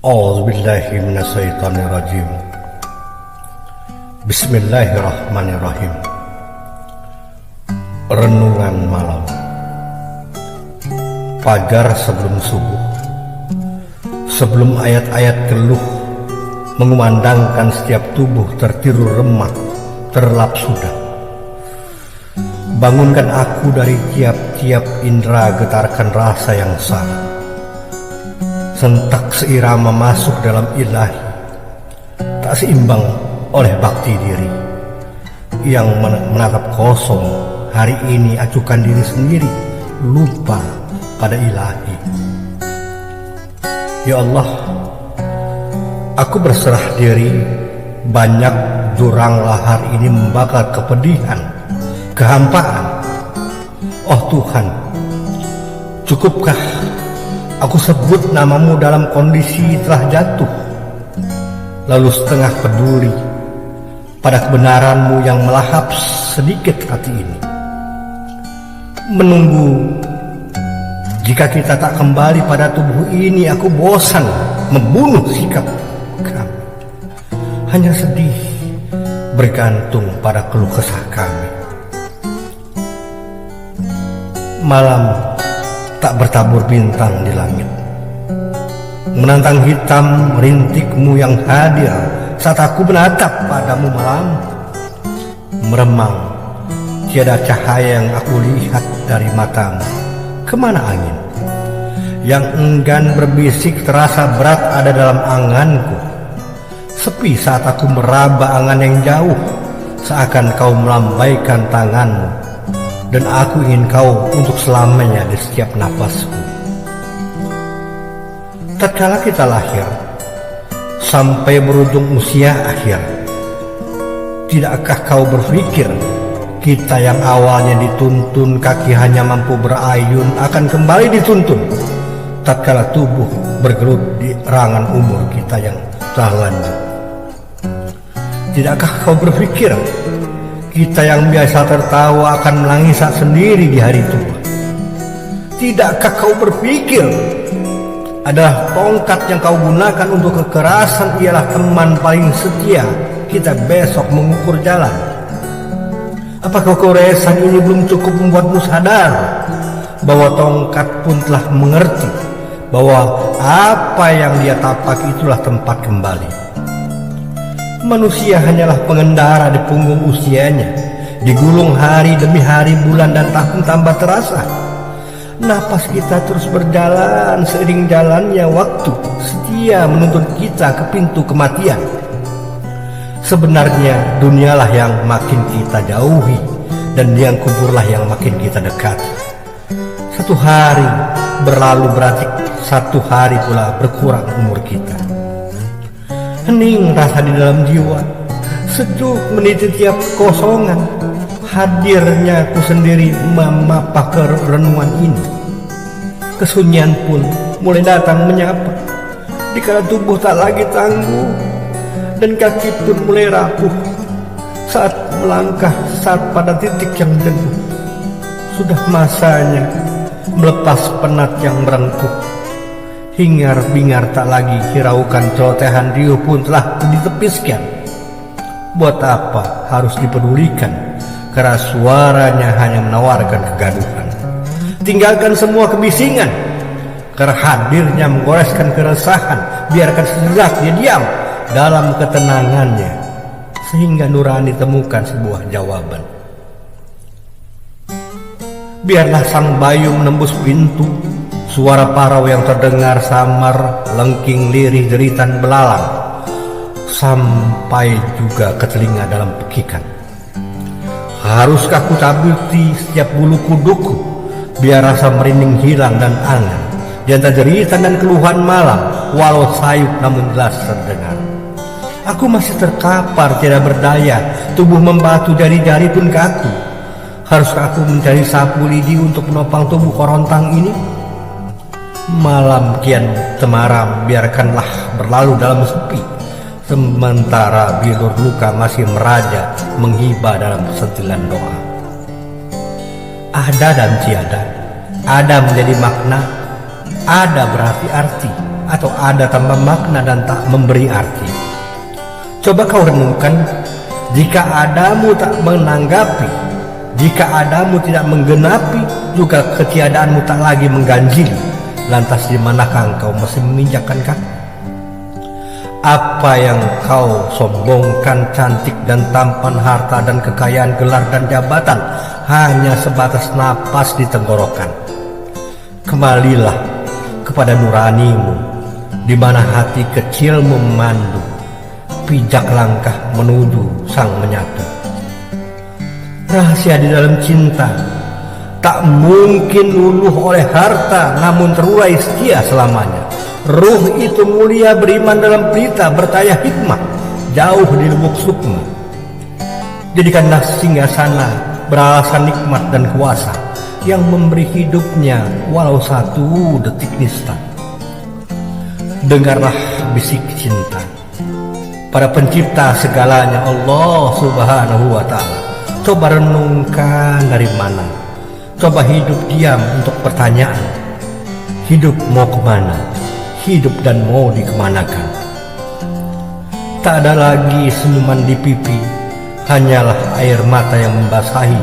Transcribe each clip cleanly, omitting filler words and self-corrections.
A'udzubillahi minasyaitonirrajim. Bismillahirrahmanirrahim. Renungan malam. Fajar sebelum subuh. Sebelum ayat-ayat keluh mengumandangkan setiap tubuh tertidur remah, terlap sudah. Bangunkan aku dari tiap-tiap indera, getarkan rasa yang salah. Sentak seirama masuk dalam ilahi, tak seimbang oleh bakti diri. Yang menatap kosong hari ini acukan diri sendiri, lupa pada ilahi. Ya Allah, aku berserah diri. Banyak jurang lahar ini membakar kepedihan, kehampaan. Oh Tuhan, cukupkah aku sebut namamu dalam kondisi telah jatuh, lalu setengah peduli pada kebenaranmu yang melahap sedikit hati ini. Menunggu, jika kita tak kembali pada tubuh ini, aku bosan membunuh sikap kami. Hanya sedih bergantung pada keluh kesah kami. Malam tak bertabur bintang di langit, menantang hitam rintikmu yang hadir saat aku menatap padamu malam. Meremang, tiada cahaya yang aku lihat dari matamu. Kemana angin? Yang enggan berbisik terasa berat ada dalam anganku. Sepi saat aku meraba angan yang jauh, seakan kau melambaikan tanganmu, dan aku ingin kau untuk selamanya di setiap napasku. Tatkala kita lahir, sampai berujung usia akhir, tidakkah kau berpikir kita yang awalnya dituntun kaki hanya mampu berayun akan kembali dituntun tatkala tubuh bergelut di rangan umur kita yang telah lanjut? Tidakkah kau berpikir kita yang biasa tertawa akan menangis saat sendiri di hari tua? Tidakkah kau berpikir adalah tongkat yang kau gunakan untuk kekerasan ialah teman paling setia kita besok mengukur jalan? Apakah keresahan ini belum cukup membuatmu sadar bahwa tongkat pun telah mengerti bahwa apa yang dia tapak itulah tempat kembali? Manusia hanyalah pengendara di punggung usianya, digulung hari demi hari, bulan dan tahun tambah terasa. Napas kita terus berjalan seiring jalannya waktu, setia menuntun kita ke pintu kematian. Sebenarnya dunialah yang makin kita jauhi, dan liang kuburlah yang makin kita dekati. Satu hari berlalu berarti satu hari pula berkurang umur kita. Hening rasa di dalam jiwa, sejuk meniti tiap kekosongan. Hadirnya aku sendiri memapah kerenungan ini. Kesunyian pun mulai datang menyapa, dikala tubuh tak lagi tangguh dan kaki pun mulai rapuh saat melangkah saat pada titik yang jenuh. Sudah masanya melepas penat yang merengkuh. Hingar-bingar tak lagi hiraukan, celotehan riuh pun telah ditepiskan. Buat apa harus dipedulikan, karena suaranya hanya menawarkan kegaduhan. Tinggalkan semua kebisingan, karena hadirnya menggoreskan keresahan. Biarkan sejenak dia diam dalam ketenangannya, sehingga nurani temukan sebuah jawaban. Biarlah sang bayu menembus pintu, suara parau yang terdengar samar, lengking lirih jeritan belalang, sampai juga ke telinga dalam pekikan. Haruskah ku tabuti setiap bulu kuduku, biar rasa merinding hilang dan angan di antara jeritan dan keluhan malam, walau sayup namun jelas terdengar. Aku masih terkapar tidak berdaya, tubuh membatu, jari-jari pun kaku. Haruskah aku mencari sapu lidi untuk menopang tubuh korontang ini? Malam kian temaram, biarkanlah berlalu dalam sepi, sementara bilur luka masih meraja menghibah dalam sentilan doa. Ada dan tiada, ada menjadi makna, ada berarti arti, atau ada tanpa makna dan tak memberi arti. Coba kau renungkan, jika adamu tak menanggapi, jika adamu tidak menggenapi, juga ketiadaanmu tak lagi mengganjili, lantas di manakah engkau masih menginjakkan kaki? Apa yang kau sombongkan, cantik dan tampan, harta dan kekayaan, gelar dan jabatan, hanya sebatas napas di tenggorokan. Kembalilah kepada nuranimu, di mana hati kecilmu memandu, pijak langkah menuju sang menyatu. Rahasia di dalam cinta tak mungkin luluh oleh harta, namun terurai setia selamanya. Ruh itu mulia, beriman dalam pelita, bertaya hikmah jauh di lubuk sukma. Jadikanlah singgasana beralasan nikmat dan kuasa yang memberi hidupnya walau satu detik nista. Dengarlah bisik cinta pada pencipta segalanya, Allah Subhanahu wa Ta'ala. Coba renungkan dari mana. Coba hidup diam untuk pertanyaan. Hidup mau kemana? Hidup dan mau dikemanakan? Tak ada lagi senyuman di pipi, hanyalah air mata yang membasahi.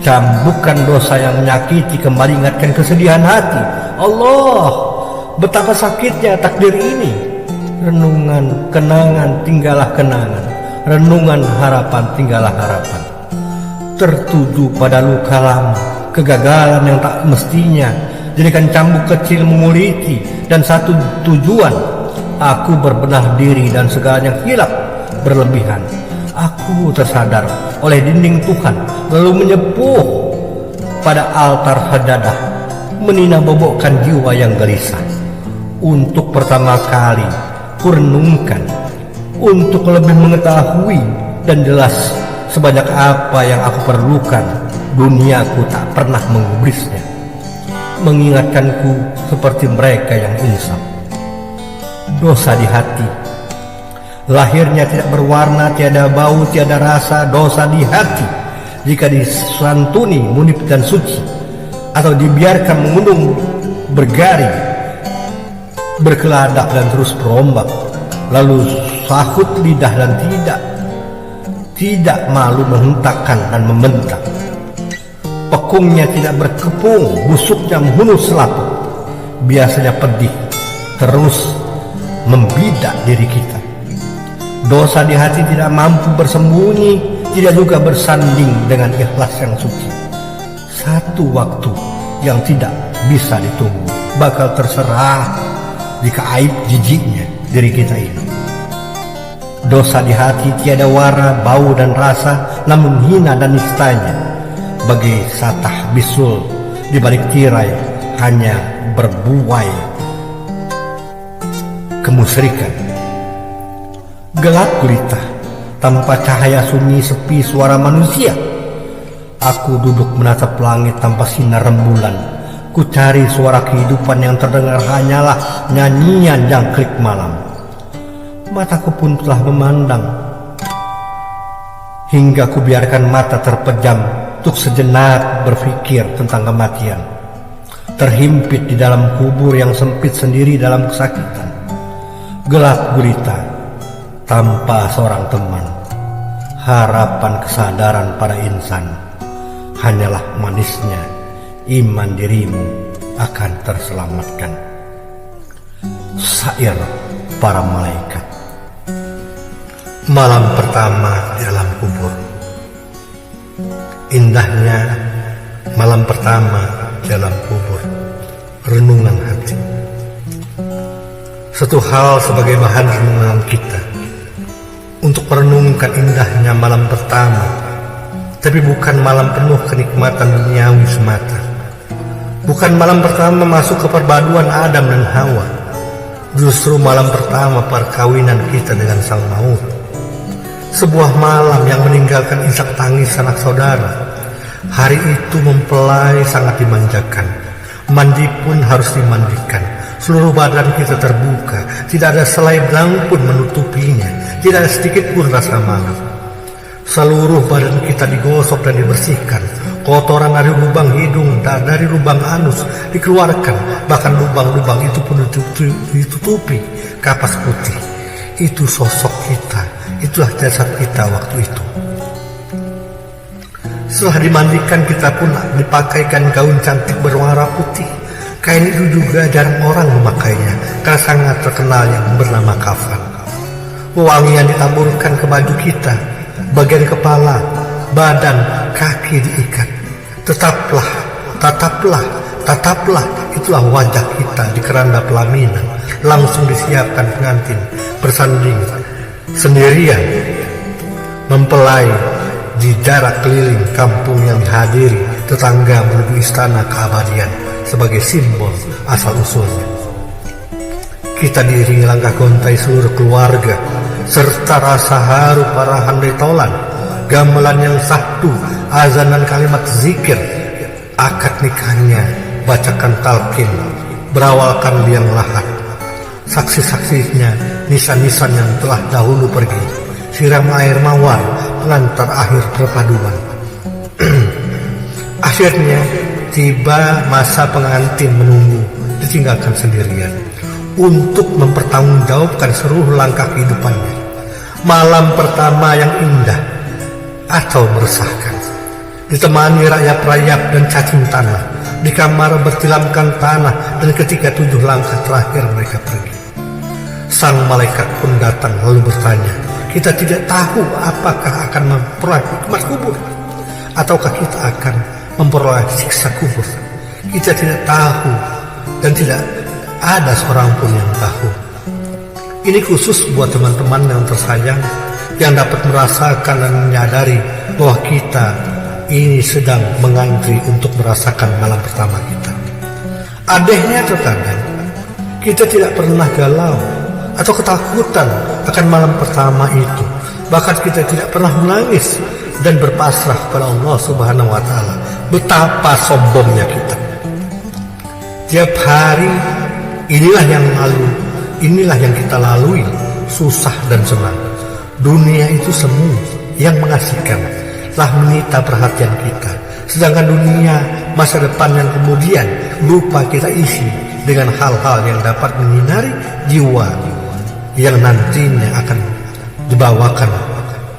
Cambukan dosa yang menyakiti kembali ingatkan kesedihan hati. Allah, betapa sakitnya takdir ini. Renungan kenangan tinggallah kenangan, renungan harapan tinggallah harapan. Tertuju pada luka lama, kegagalan yang tak mestinya, jadikan cambuk kecil menguliti, dan satu tujuan, aku berbenah diri dan segalanya hilap berlebihan. Aku tersadar oleh dinding Tuhan, lalu menyepuh pada altar sajadah, menina bobokkan jiwa yang gelisah. Untuk pertama kali kurenungkan, untuk lebih mengetahui dan jelas sebanyak apa yang aku perlukan, duniaku tak pernah menggubrisnya, mengingatkanku seperti mereka yang insaf. Dosa di hati, lahirnya tidak berwarna, tiada bau, tiada rasa. Dosa di hati jika disantuni munib dan suci, atau dibiarkan mengundung bergaring, berkeladak dan terus berombak, lalu sahut lidah dan tidak malu menghentakkan dan membentak. Pekungnya tidak berkepung, busuknya menghunus selaput. Biasanya pedih terus membidak diri kita. Dosa di hati tidak mampu bersembunyi, tidak juga bersanding dengan ikhlas yang suci. Satu waktu yang tidak bisa ditunggu bakal terserah jika aib jijiknya diri kita ini. Dosa di hati tiada warna, bau dan rasa, namun hina dan nistanya. Bagi satah bisul di balik tirai, hanya berbuai kemusyrikan. Gelap gulita tanpa cahaya, sunyi sepi suara manusia. Aku duduk menatap langit tanpa sinar rembulan. Ku cari suara kehidupan yang terdengar hanyalah nyanyian jangkrik malam. Mataku pun telah memandang, hingga ku biarkan mata terpejam untuk sejenak berpikir tentang kematian. Terhimpit di dalam kubur yang sempit sendiri dalam kesakitan. Gelap gulita tanpa seorang teman. Harapan kesadaran pada insan hanyalah manisnya iman dirimu akan terselamatkan. Syair para malaikat. Malam pertama di alam kubur. Indahnya malam pertama di alam kubur. Renungan hati. Satu hal sebagai bahan renungan kita untuk merenungkan indahnya malam pertama, tapi bukan malam penuh kenikmatan duniawi semata. Bukan malam pertama masuk ke perpaduan Adam dan Hawa. Justru malam pertama perkawinan kita dengan sang maut. Sebuah malam yang meninggalkan isak tangis anak saudara. Hari itu mempelai sangat dimanjakan. Mandi pun harus dimandikan. Seluruh badan kita terbuka. Tidak ada selai belang pun menutupinya. Tidak ada sedikit pun rasa malu. Seluruh badan kita digosok dan dibersihkan. kotoran dari lubang hidung dan dari lubang anus dikeluarkan, bahkan lubang-lubang itu pun ditutupi kapas putih. Itu sosok kita, itulah jasad kita waktu itu. Setelah dimandikan, kita pun dipakaikan gaun cantik berwarna putih. Kain itu juga jarang orang memakainya karena sangat terkenal yang bernama kafan. Wangian ditaburkan ke baju kita, bagian kepala, badan, kaki diikat. Tetaplah, tataplah, tataplah, itulah wajah kita di keranda pelaminan. Langsung disiapkan pengantin bersanding sendirian mempelai di jarak keliling kampung yang dihadiri tetangga menuju istana keabadian sebagai simbol asal-usulnya. Kita diiringi langkah gontai seluruh keluarga serta rasa haru para handai tolan, gamelan yang sahdu, azanan kalimat zikir, akad nikahnya, bacakan talqin, berawalkan liang lahat, saksi-saksinya, nisan-nisan yang telah dahulu pergi, siram air mawar, pengantar akhir perpaduan. Akhirnya tiba masa pengantin menunggu, ditinggalkan sendirian untuk mempertanggungjawabkan seluruh langkah kehidupannya. Malam pertama yang indah atau meresahkan, ditemani rayap-rayap dan cacing tanah, di kamar bertilamkan tanah, dan ketika 7 langkah terakhir mereka pergi, sang malaikat pun datang lalu bertanya, kita tidak tahu apakah akan memperoleh nikmat kubur ataukah kita akan memperoleh siksa kubur. Kita tidak tahu dan tidak ada seorang pun yang tahu. Ini khusus buat teman-teman yang tersayang yang dapat merasakan dan menyadari bahwa kita ini sedang mengantri untuk merasakan malam pertama kita. Anehnya terkadang kita tidak pernah galau atau ketakutan akan malam pertama itu. Bahkan kita tidak pernah menangis dan berpasrah kepada Allah Subhanahu wa Ta'ala. Betapa sombongnya kita. Tiap hari inilah yang kita lalui, susah dan senang. Dunia itu semu yang mengasihkan telah menyita perhatian kita, sedangkan dunia masa depan yang kemudian lupa kita isi dengan hal-hal yang dapat menyinari jiwa yang nantinya akan dibawakan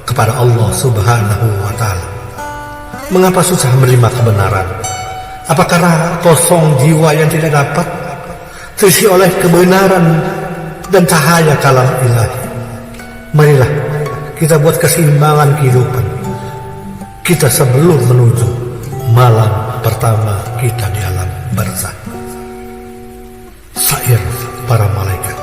kepada Allah Subhanahu wa Ta'ala. Mengapa susah menerima kebenaran? Apakah kosong jiwa yang tidak dapat terisi oleh kebenaran dan cahaya kalam ilahi? Marilah kita buat keseimbangan kehidupan kita sebelum menuju malam pertama kita di alam barzakh. Syair para malaikat.